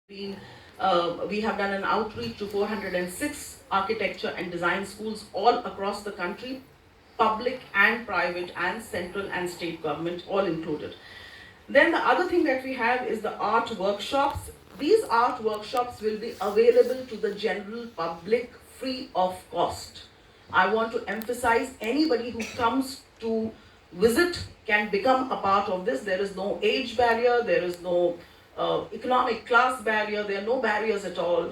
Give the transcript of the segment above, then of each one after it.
We have done an outreach to 406 architecture and design schools all across the country, public and private and central and state government all included. Then the other thing that we have is the art workshops. These art workshops will be available to the general public free of cost. I want to emphasize anybody who comes to visit can become a part of this. There is no age barrier, there is no economic class barrier, there are no barriers at all.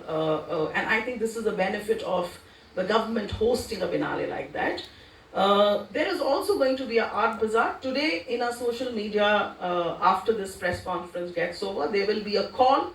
And I think this is the benefit of the government hosting a Biennale like that. There is also going to be an art bazaar. Today in our social media, after this press conference gets over, there will be a call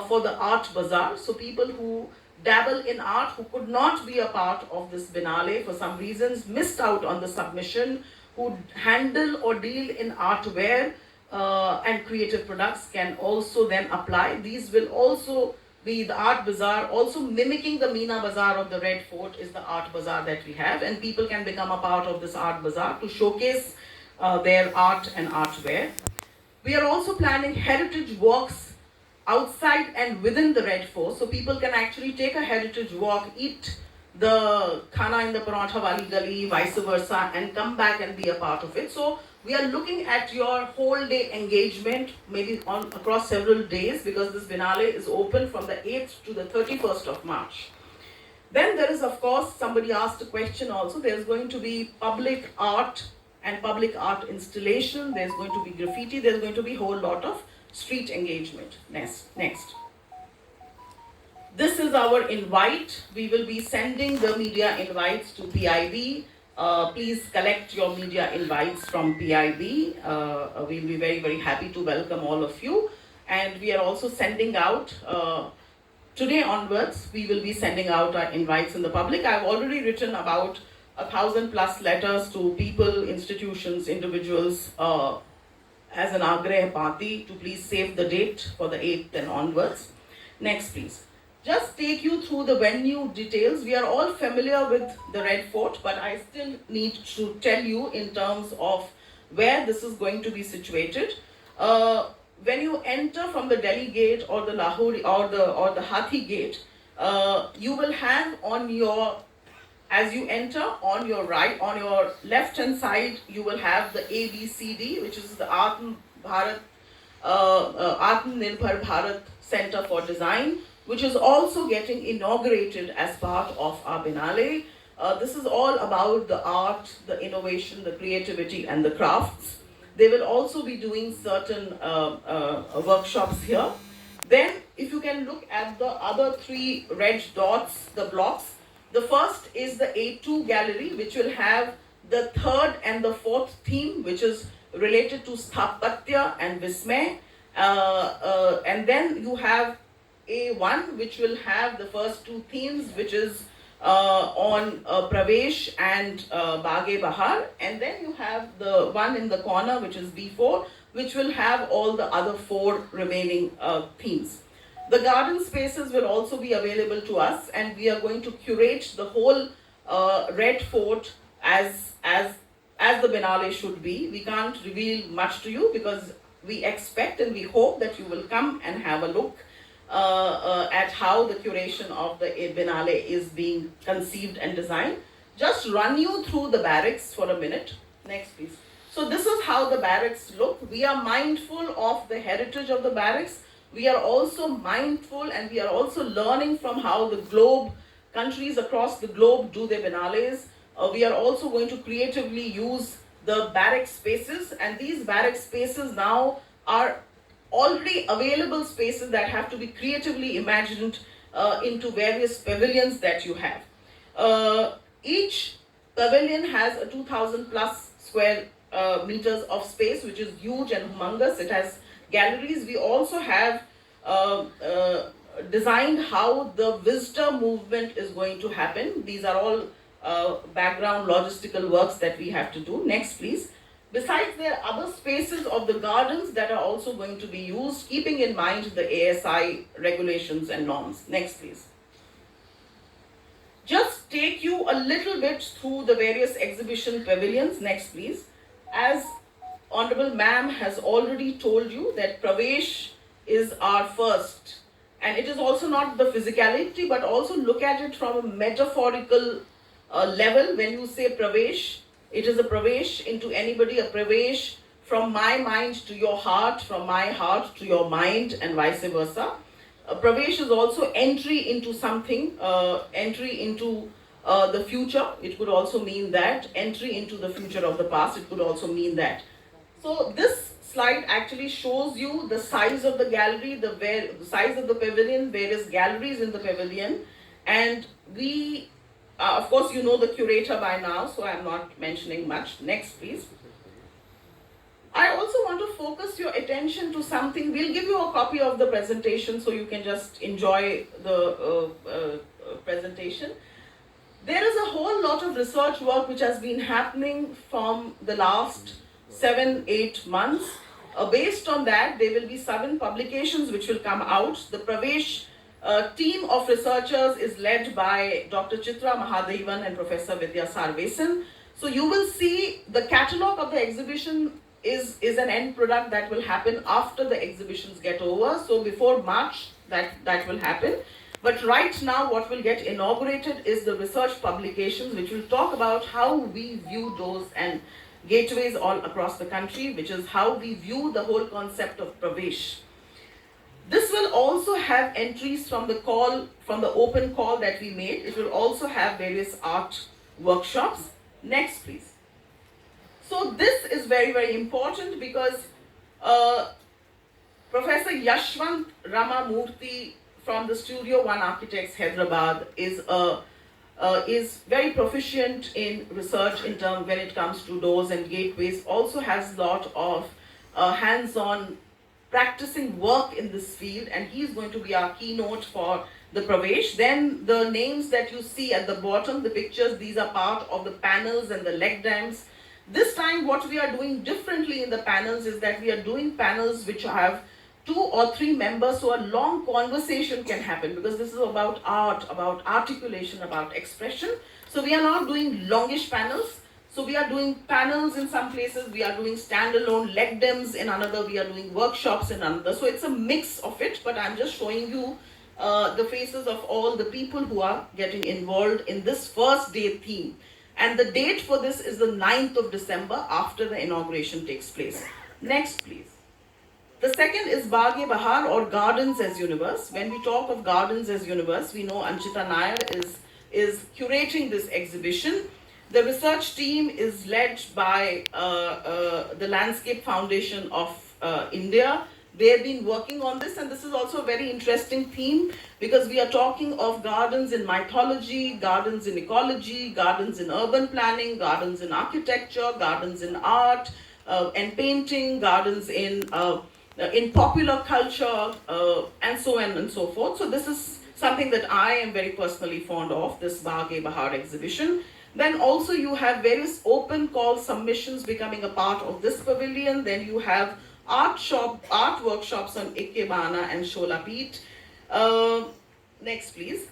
for the art bazaar. So people who dabble in art, who could not be a part of this Biennale for some reasons, missed out on the submission, who handle or deal in artware and creative products can also then apply. These will also be the art bazaar, also mimicking the Meena Bazaar of the Redfort is the art bazaar that we have, and people can become a part of this art bazaar to showcase their art and artware. We are also planning heritage walks outside and within the Redfort, so people can actually take a heritage walk, eat the khana in the parantha wali gali, vice versa, and come back and be a part of it. So we are looking at your whole day engagement, maybe on across several days, because this Biennale is open from the 8th to the 31st of March. Then there is, of course, somebody asked a question also, there's going to be public art and public art installation, there's going to be graffiti, there's going to be a whole lot of street engagement. Next. This is our invite. We will be sending the media invites to PIB. Please collect your media invites from PIB. We'll be very, very happy to welcome all of you. And we are also sending out, today onwards, we will be sending out our invites in the public. I've already written about 1,000+ letters to people, institutions, individuals, as an Agrah party to please save the date for the 8th and onwards. Next, please. Just take you through the venue details. We are all familiar with the Redfort, but I still need to tell you in terms of where this is going to be situated. When you enter from the Delhi gate or the Lahore or the Hathi gate, you will have on your, as you enter on your right, on your left hand side, you will have the ABCD, which is the Atmanirbhar Bharat Center for Design, which is also getting inaugurated as part of our Biennale. This is all about the art, the innovation, the creativity and the crafts. They will also be doing certain workshops here. Then if you can look at the other 3 red dots, the blocks, the first is the A2 gallery, which will have the 3rd and the 4th theme, which is related to Sthapatya and Vismay. And then you have A1, which will have the first 2 themes, which is on Pravesh and Baghe Bahar. And then you have the one in the corner, which is B4, which will have all the other 4 remaining themes. The garden spaces will also be available to us, and we are going to curate the whole Redfort as the Biennale should be. We can't reveal much to you because we expect and we hope that you will come and have a look at how the curation of the Biennale is being conceived and designed. Just run you through the barracks for a minute. Next, please. So this is how the barracks look. We are mindful of the heritage of the barracks. We are also mindful and we are also learning from how the globe, countries across the globe do their Biennales. We are also going to creatively use the barrack spaces, and these barrack spaces now are already available spaces that have to be creatively imagined into various pavilions that you have. Each pavilion has a 2,000+ square meters of space, which is huge and humongous. It has galleries. We also have designed how the visitor movement is going to happen. These are all background logistical works that we have to do. Next, please. Besides, there are other spaces of the gardens that are also going to be used, keeping in mind the ASI regulations and norms. Next, please. Just take you a little bit through the various exhibition pavilions. Next, please. As Honorable Ma'am has already told you that Pravesh is our first And it is also not the physicality, but also look at it from a metaphorical level. When you say pravesh, it is a pravesh into anybody, a pravesh from my mind to your heart, from my heart to your mind, and vice versa. Pravesh is also entry into something, entry into the future. It could also mean that. Entry into the future of the past, it could also mean that. So this slide actually shows you the size of the gallery, the size of the pavilion, various galleries in the pavilion. And we, of course, you know the curator by now, so I'm not mentioning much. Next, please. I also want to focus your attention to something. We'll give you a copy of the presentation so you can just enjoy the presentation. There is a whole lot of research work which has been happening from the last 7-8 months. Based on that, there will be 7 publications which will come out. The Pravesh team of researchers is led by Dr. Chitra Mahadevan and Professor Vidya Sarvesan. So you will see the catalog of the exhibition is an end product that will happen after the exhibitions get over. So before March, that will happen. But right now, what will get inaugurated is the research publications, which will talk about how we view those and gateways all across the country, which is how we view the whole concept of Pravesh. This will also have entries from the call, from the open call that we made. It will also have various art workshops. Next, please. So this is very, very important because Professor Yashwant Ramamurthy from the Studio One Architects, Hyderabad, is very proficient in research in terms when it comes to doors and gateways. Also has a lot of hands-on practicing work in this field, and he's going to be our keynote for the Pravesh. Then the names that you see at the bottom, the pictures, these are part of the panels and the leg dams. This time what we are doing differently in the panels is that we are doing panels which have 2 or 3 members, so a long conversation can happen, because this is about art, about articulation, about expression. So we are not doing longish panels. So we are doing panels in some places, we are doing standalone leg dams in another, we are doing workshops in another. So it's a mix of it, but I'm just showing you the faces of all the people who are getting involved in this first day theme. And the date for this is the 9th of December, after the inauguration takes place. Next, please. The second is Baghe Bahar, or Gardens as Universe. When we talk of Gardens as Universe, we know Anchita Nair is curating this exhibition. The research team is led by the Landscape Foundation of India. They have been working on this, and this is also a very interesting theme because we are talking of gardens in mythology, gardens in ecology, gardens in urban planning, gardens in architecture, gardens in art and painting, gardens in popular culture, and so on and so forth. So this is something that I am very personally fond of, this Baghe Bahar exhibition. Then also you have various open call submissions becoming a part of this pavilion. Then you have art workshops on Ikkebana and Sholapit. Next, please.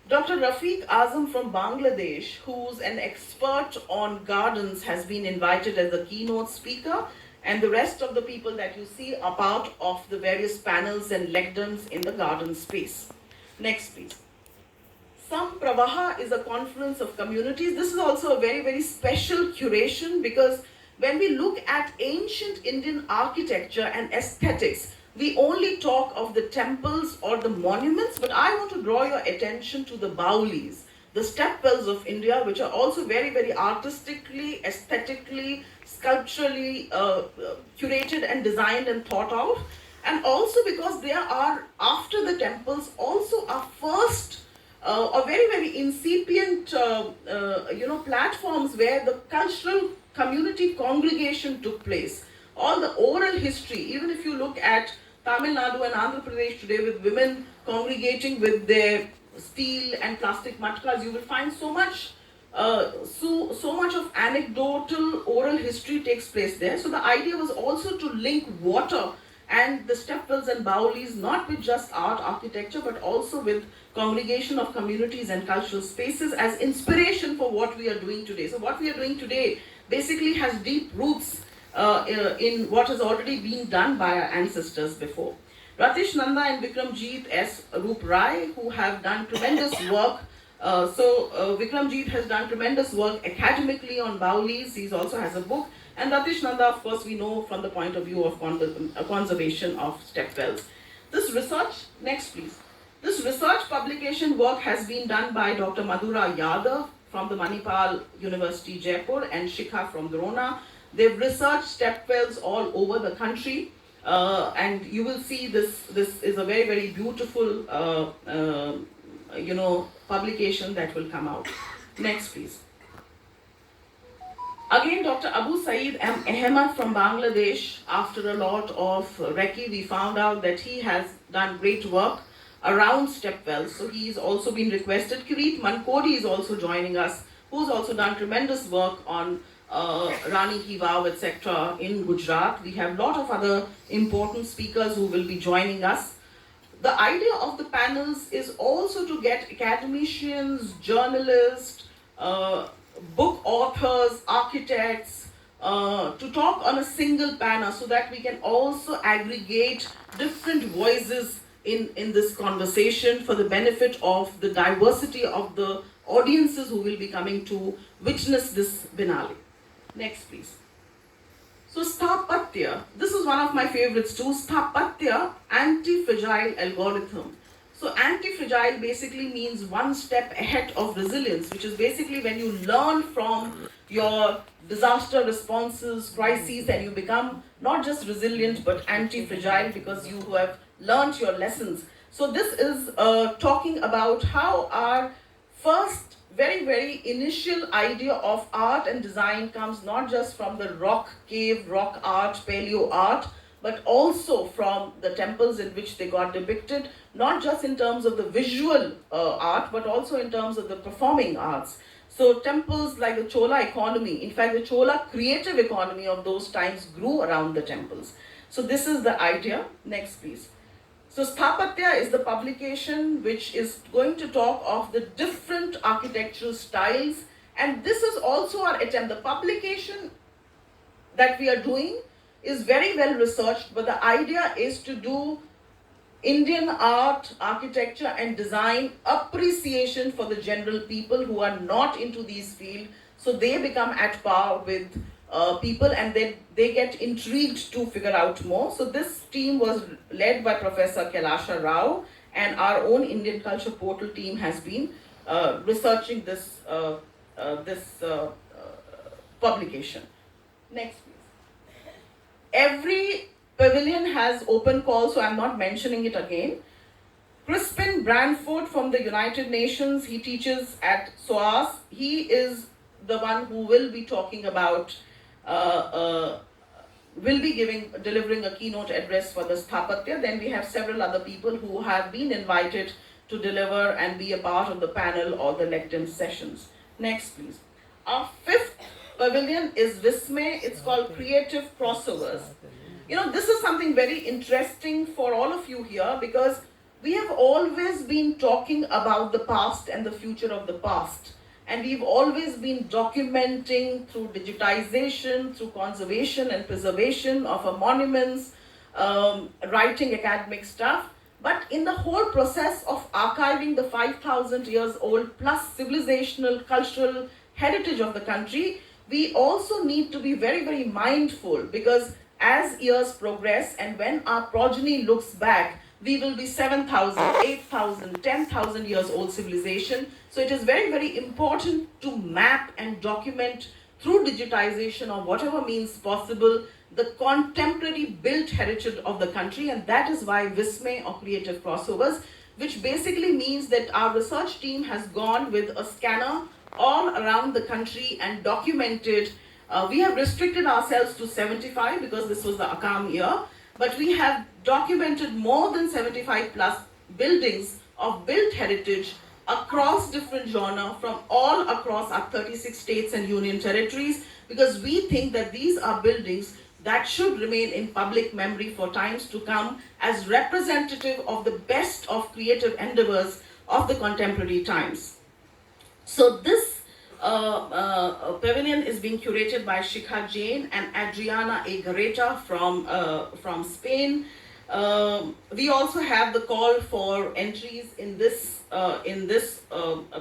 Dr. Rafiq Azam from Bangladesh, who's an expert on gardens, has been invited as the keynote speaker, and the rest of the people that you see are part of the various panels and lecterns in the garden space. Next, please. Sampravaha is a conference of communities. This is also a very, very special curation because when we look at ancient Indian architecture and aesthetics, we only talk of the temples or the monuments, but I want to draw your attention to the Baulis, the step wells of India, which are also very, very artistically, aesthetically, sculpturally curated and designed and thought out. And also because they are, after the temples, also our first or very, very incipient platforms where the cultural community congregation took place. All the oral history, even if you look at Tamil Nadu and Andhra Pradesh today with women congregating with their steel and plastic matkas, you will find so much of anecdotal oral history takes place there. So the idea was also to link water and the stepwells and baulis, not with just art, architecture, but also with congregation of communities and cultural spaces as inspiration for what we are doing today. So what we are doing today basically has deep roots in what has already been done by our ancestors before. Ratish Nanda and Vikramjit S. Roop Rai, who have done tremendous work. Vikramjit has done tremendous work academically on Baulis. He also has a book. And Ratish Nanda, of course, we know from the point of view of conservation of stepwells. This research, next please. This research publication work has been done by Dr. Madhura Yadav from the Manipal University, Jaipur, and Shikha from Drona. They've researched stepwells all over the country. And you will see this is a very, very beautiful publication that will come out. Next, please. Again, Dr. Abu Saeed M. Ahmad from Bangladesh, after a lot of recce, we found out that he has done great work around stepwells. So he's also been requested. Kirit Mankodi is also joining us, who's also done tremendous work on Rani Ki Vav, etc. in Gujarat. We have a lot of other important speakers who will be joining us. The idea of the panels is also to get academicians, journalists, book authors, architects, to talk on a single panel so that we can also aggregate different voices in this conversation for the benefit of the diversity of the audiences who will be coming to witness this Biennale. Next, please. So Sthapatya, this is one of my favorites too. Sthapatya, anti-fragile algorithm. So anti-fragile basically means one step ahead of resilience, which is basically when you learn from your disaster responses, crises, and you become not just resilient but anti-fragile because you have learned your lessons. So this is talking about how our first very, very initial idea of art and design comes not just from the rock cave, rock art, paleo art, but also from the temples in which they got depicted, not just in terms of the visual art, but also in terms of the performing arts. So temples like the Chola economy, in fact the Chola creative economy of those times grew around the temples. So this is the idea. Next, please. So Sthapatya is the publication which is going to talk of the different architectural styles, and this is also our attempt. The publication that we are doing is very well researched, but the idea is to do Indian art, architecture and design appreciation for the general people who are not into these fields, so they become at par with people and then they get intrigued to figure out more. So this team was led by Professor Kailasha Rao, and our own Indian Culture Portal team has been researching this publication. Next, please. Every pavilion has open call, so I'm not mentioning it again. Crispin Branford from the United Nations, he teaches at SOAS. He is the one who will be talking about delivering a keynote address for the Sthapatya. Then we have several other people who have been invited to deliver and be a part of the panel or the lecture sessions. Next, please. Our fifth pavilion is Vismay. It's called Creative Crossovers. You know, this is something very interesting for all of you here because we have always been talking about the past and the future of the past. And we've always been documenting through digitization, through conservation and preservation of our monuments, writing academic stuff. But in the whole process of archiving the 5,000 years old plus civilizational, cultural heritage of the country, we also need to be very, very mindful because as years progress and when our progeny looks back, we will be 7,000, 8,000, 10,000 years old civilization. So it is very, very important to map and document through digitization or whatever means possible the contemporary built heritage of the country, and that is why Vismay or Creative Crossovers, which basically means that our research team has gone with a scanner all around the country and documented. We have restricted ourselves to 75 because this was the Akam year, but we have documented more than 75 plus buildings of built heritage across different genre from all across our 36 states and union territories, because we think that these are buildings that should remain in public memory for times to come as representative of the best of creative endeavors of the contemporary times. So this pavilion is being curated by Shikha Jain and Adriana A. Gareta from Spain. We also have the call for entries in this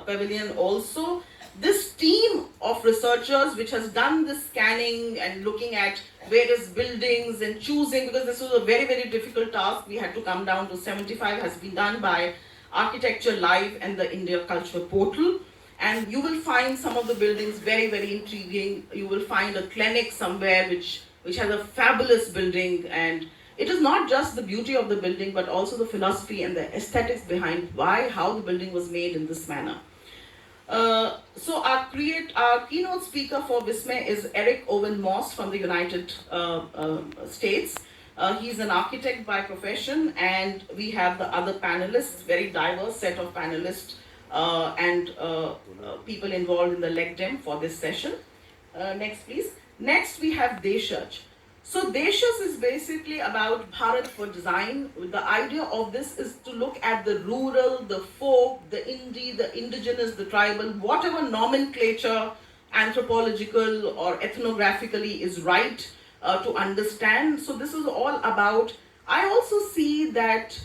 pavilion also. This team of researchers which has done this scanning and looking at various buildings and choosing, because this was a very, very difficult task, we had to come down to 75, has been done by Architecture Live and the India Culture Portal. And you will find some of the buildings very, very intriguing. You will find a clinic somewhere which has a fabulous building, and it is not just the beauty of the building but also the philosophy and the aesthetics behind how the building was made in this manner. So our keynote speaker for Vismay is Eric Owen Moss from the United States. He's an architect by profession, and we have the other panelists, very diverse set of panelists and people involved in the LegDem for this session. Next, please. Next, we have Deshaj. So Deshaj is basically about Bharat for design. The idea of this is to look at the rural, the folk, the indie, the indigenous, the tribal, whatever nomenclature, anthropological or ethnographically is right to understand. So this is all about, I also see that,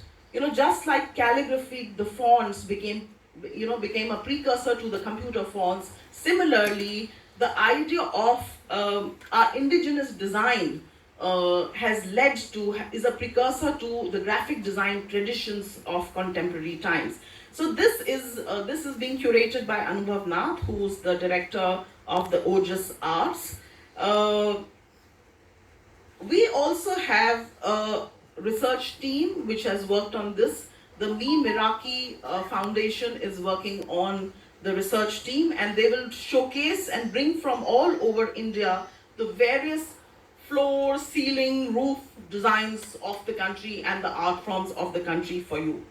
just like calligraphy, the fonts became a precursor to the computer fonts. Similarly, the idea of our indigenous design is a precursor to the graphic design traditions of contemporary times. So this is being curated by Anubhav Nath, who's the director of the Ojas Arts. We also have a research team which has worked on this. The Me Miraki Foundation is working on the research team, and they will showcase and bring from all over India the various floor, ceiling, roof designs of the country and the art forms of the country for you.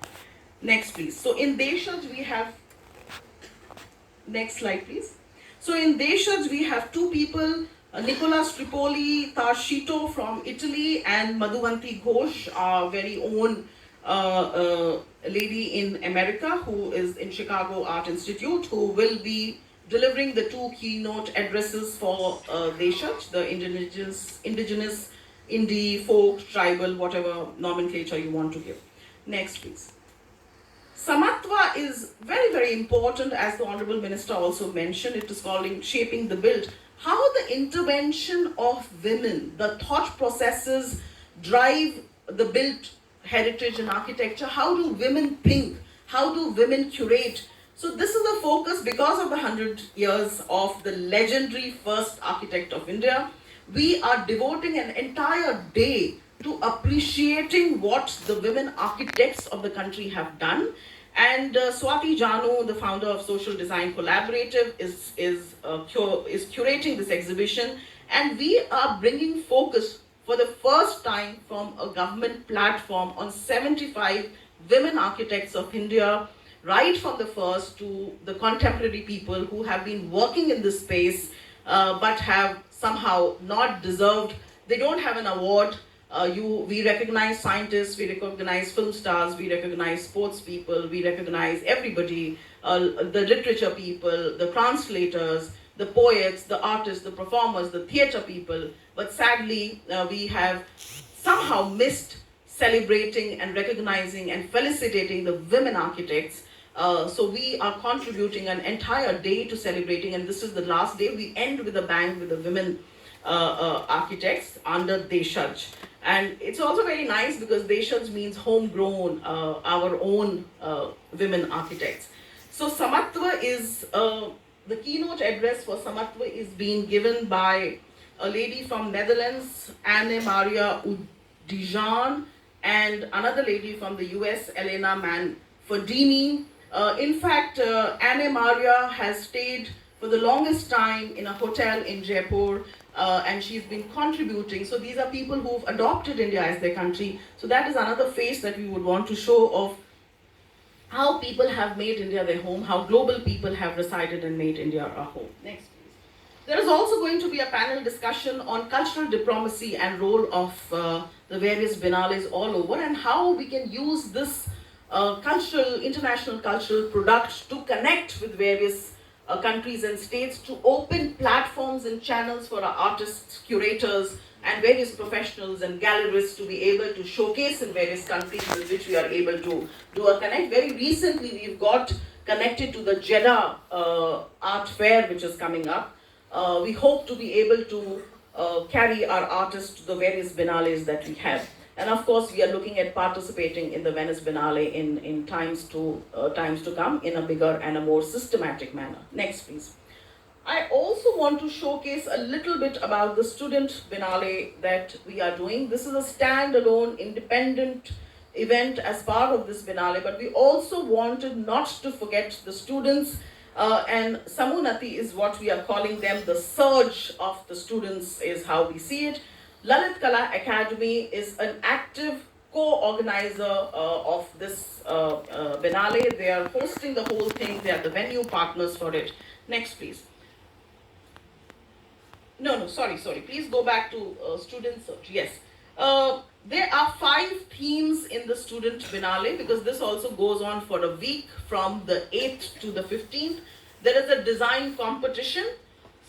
Next, please. So in Deshaj we have, next slide please. So in Deshaj we have two people, Nicola Stripoli Tarscito from Italy and Madhuvanti Ghosh, our very own lady in America who is in Chicago Art Institute, who will be delivering the two keynote addresses for Deshaj, the indigenous, indie, folk, tribal, whatever nomenclature you want to give. Next, please. Samatva is very, very important, as the Honorable Minister also mentioned. It is called Shaping the Build. How the intervention of women, the thought processes drive the built heritage and architecture. How do women think? How do women curate? So this is a focus because of the 100 years of the legendary first architect of India. We are devoting an entire day to appreciating what the women architects of the country have done. And Swati Janu, the founder of Social Design Collaborative, is curating this exhibition. And we are bringing focus for the first time from a government platform on 75 women architects of India, right from the first to the contemporary people who have been working in this space but have somehow not deserved. They don't have an award. We recognize scientists, we recognize film stars, we recognize sports people, we recognize everybody, the literature people, the translators, the poets, the artists, the performers, the theater people. But sadly, we have somehow missed celebrating and recognizing and felicitating the women architects. So we are contributing an entire day to celebrating, and this is the last day. We end with a bang with the women architects under Deshaj. And it's also very nice because Deshaj means homegrown, our own women architects. So Samatva is, the keynote address for Samatva is being given by a lady from Netherlands, Anne Maria Udijan, and another lady from the US, Elena Manfredini. In fact, Anne Maria has stayed for the longest time in a hotel in Jaipur, and she's been contributing. So these are people who've adopted India as their country. So that is another face that we would want to show of how people have made India their home, how global people have resided and made India a home. Next, please. There is also going to be a panel discussion on cultural diplomacy and role of the various biennales all over, and how we can use this international cultural product to connect with various countries and states to open platforms and channels for our artists, curators, and various professionals and gallerists to be able to showcase in various countries with which we are able to do a connect. Very recently, we've got connected to the Jeddah art fair, which is coming up. We hope to be able to carry our artists to the various biennales that we have. And of course, we are looking at participating in the Venice Biennale in times to come in a bigger and a more systematic manner. Next, please. I also want to showcase a little bit about the student Biennale that we are doing. This is a standalone, independent event as part of this Biennale, but we also wanted not to forget the students, and Samunati is what we are calling them. The surge of the students is how we see it. Lalit Kala Academy is an active co-organizer of this Biennale. They are hosting the whole thing. They are the venue partners for it. Next, please. Sorry. Please go back to student search. Yes. There are 5 themes in the student Biennale, because this also goes on for a week from the 8th to the 15th. There is a design competition,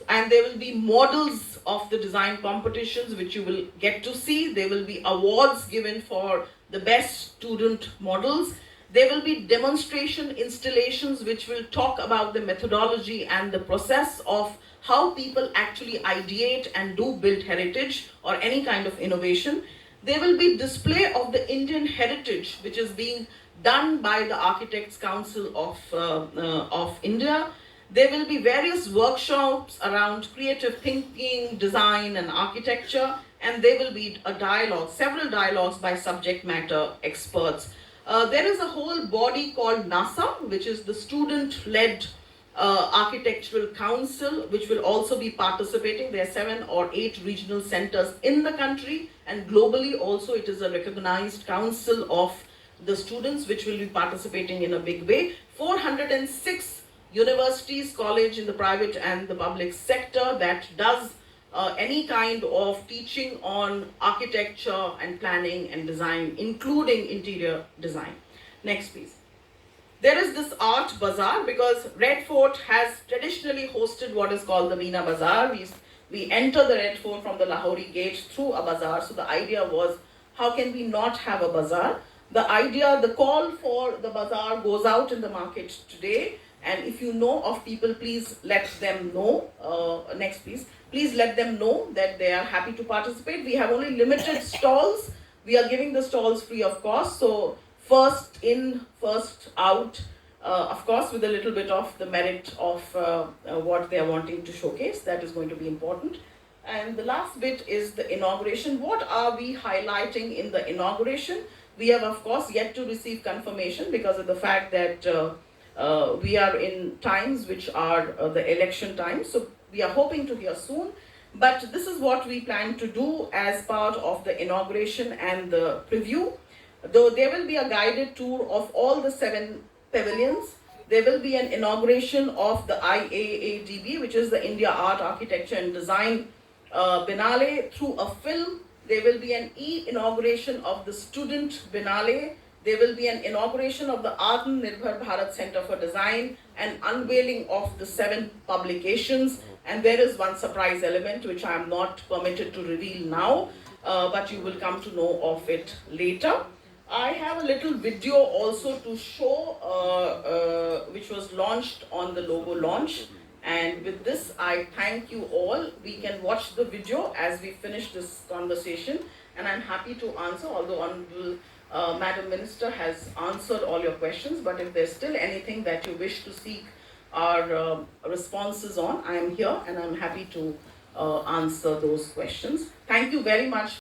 and there will be models of the design competitions which you will get to see. There will be awards given for the best student models. There will be demonstration installations which will talk about the methodology and the process of how people actually ideate and do build heritage or any kind of innovation. There will be display of the Indian heritage which is being done by the Architects Council of India. There will be various workshops around creative thinking, design and architecture, and there will be a dialogue, several dialogues by subject matter experts. There is a whole body called NASA, which is the student-led architectural council, which will also be participating. There are 7 or 8 regional centers in the country, and globally also it is a recognized council of the students which will be participating in a big way. 406 universities, college in the private and the public sector that does any kind of teaching on architecture and planning and design, including interior design. Next, please. There is this art bazaar, because Redfort has traditionally hosted what is called the Meena Bazaar. We enter the Redfort from the Lahori gate through a bazaar. So the idea was, how can we not have a bazaar? The call for the bazaar goes out in the market today. And if you know of people, please let them know. Next, please. Please let them know that they are happy to participate. We have only limited stalls. We are giving the stalls free of cost. So first in, first out, of course, with a little bit of the merit of what they are wanting to showcase. That is going to be important. And the last bit is the inauguration. What are we highlighting in the inauguration? We have, of course, yet to receive confirmation because of the fact that we are in times which are the election times. So we are hoping to hear soon. But this is what we plan to do as part of the inauguration and the preview. Though there will be a guided tour of all the 7 pavilions. There will be an inauguration of the IAADB, which is the India Art, Architecture and Design Biennale, through a film. There will be an inauguration of the Student Biennale. There will be an inauguration of the Atmanirbhar Bharat Center for Design and unveiling of the 7 publications. And there is one surprise element which I am not permitted to reveal now, but you will come to know of it later. I have a little video also to show, which was launched on the logo launch. And with this, I thank you all. We can watch the video as we finish this conversation. And I'm happy to answer, although Honorable Madam Minister has answered all your questions. But if there's still anything that you wish to seek our responses on, I am here and I'm happy to answer those questions. Thank you very much.